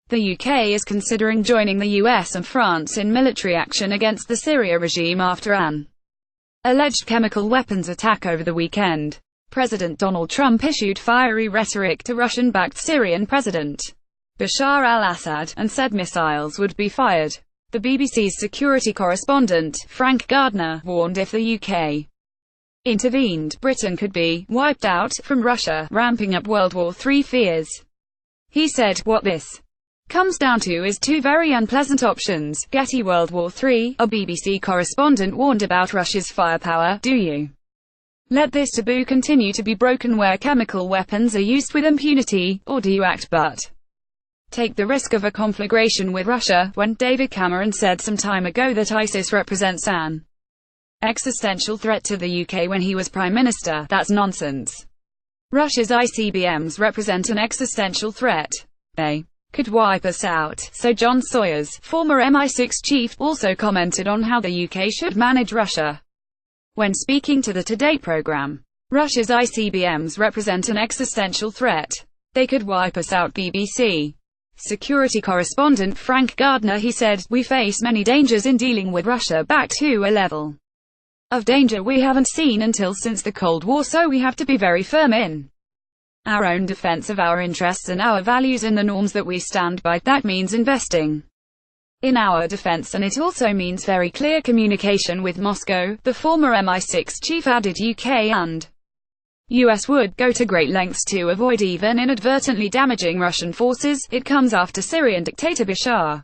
The UK is considering joining the US and France in military action against the Syria regime after an alleged chemical weapons attack over the weekend. President Donald Trump issued fiery rhetoric to Russian-backed Syrian President Bashar al-Assad, and said missiles would be fired. The BBC's security correspondent, Gardner, warned if the UK intervened, Britain could be wiped out from Russia, ramping up World War III fears. He said, "What this comes down to is two very unpleasant options. GETTYWorld War 3, a BBC correspondent warned about Russia's firepower. Do you let this taboo continue to be broken where chemical weapons are used with impunity, or do you act but take the risk of a conflagration with Russia?" When David Cameron said some time ago that ISIS represents an existential threat to the UK when he was Prime Minister, that's nonsense. Russia's ICBMs represent an existential threat. They could wipe us out. So John Sawyers, former MI6 chief, also commented on how the UK should manage Russia. When speaking to the Today programme, Russia's ICBMs represent an existential threat. They could wipe us out. BBC security correspondent Gardner, he said, "We face many dangers in dealing with Russia, back to a level of danger we haven't seen until since the Cold War, so we have to be very firm in our own defense of our interests and our values and the norms that we stand by. That means investing in our defense, and it also means very clear communication with Moscow." The former MI6 chief added UK and US would go to great lengths to avoid even inadvertently damaging Russian forces. It comes after Syrian dictator Bashar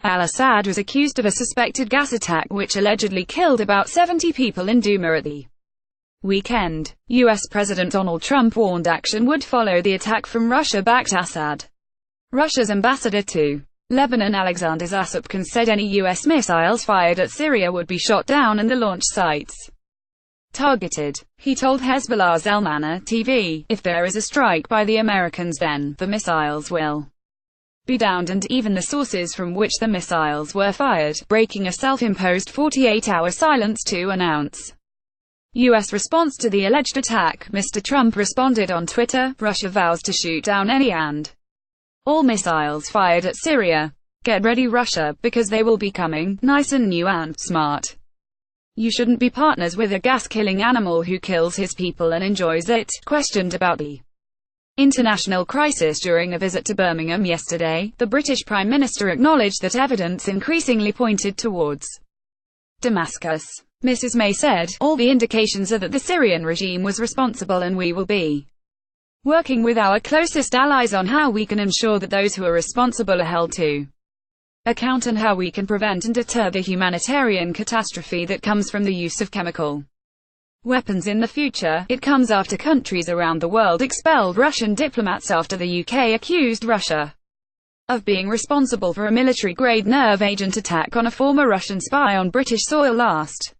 al-Assad was accused of a suspected gas attack which allegedly killed about 70 people in Douma at the weekend. US President Donald Trump warned action would follow the attack from Russia-backed Assad. Russia's ambassador to Lebanon, Alexander Zasypkin, said any US missiles fired at Syria would be shot down and the launch sites targeted. He told Hezbollah's Al-Mana TV, "If there is a strike by the Americans, then the missiles will be downed, and even the sources from which the missiles were fired," breaking a self-imposed 48-hour silence to announce U.S. response to the alleged attack. Mr. Trump responded on Twitter, "Russia vows to shoot down any and all missiles fired at Syria. Get ready, Russia, because they will be coming, nice and new and smart. You shouldn't be partners with a gas-killing animal who kills his people and enjoys it." Questioned about the international crisis during a visit to Birmingham yesterday, the British Prime Minister acknowledged that evidence increasingly pointed towards Damascus. Mrs. May said, "All the indications are that the Syrian regime was responsible, and we will be working with our closest allies on how we can ensure that those who are responsible are held to account and how we can prevent and deter the humanitarian catastrophe that comes from the use of chemical weapons in the future." It comes after countries around the world expelled Russian diplomats after the UK accused Russia of being responsible for a military-grade nerve agent attack on a former Russian spy on British soil last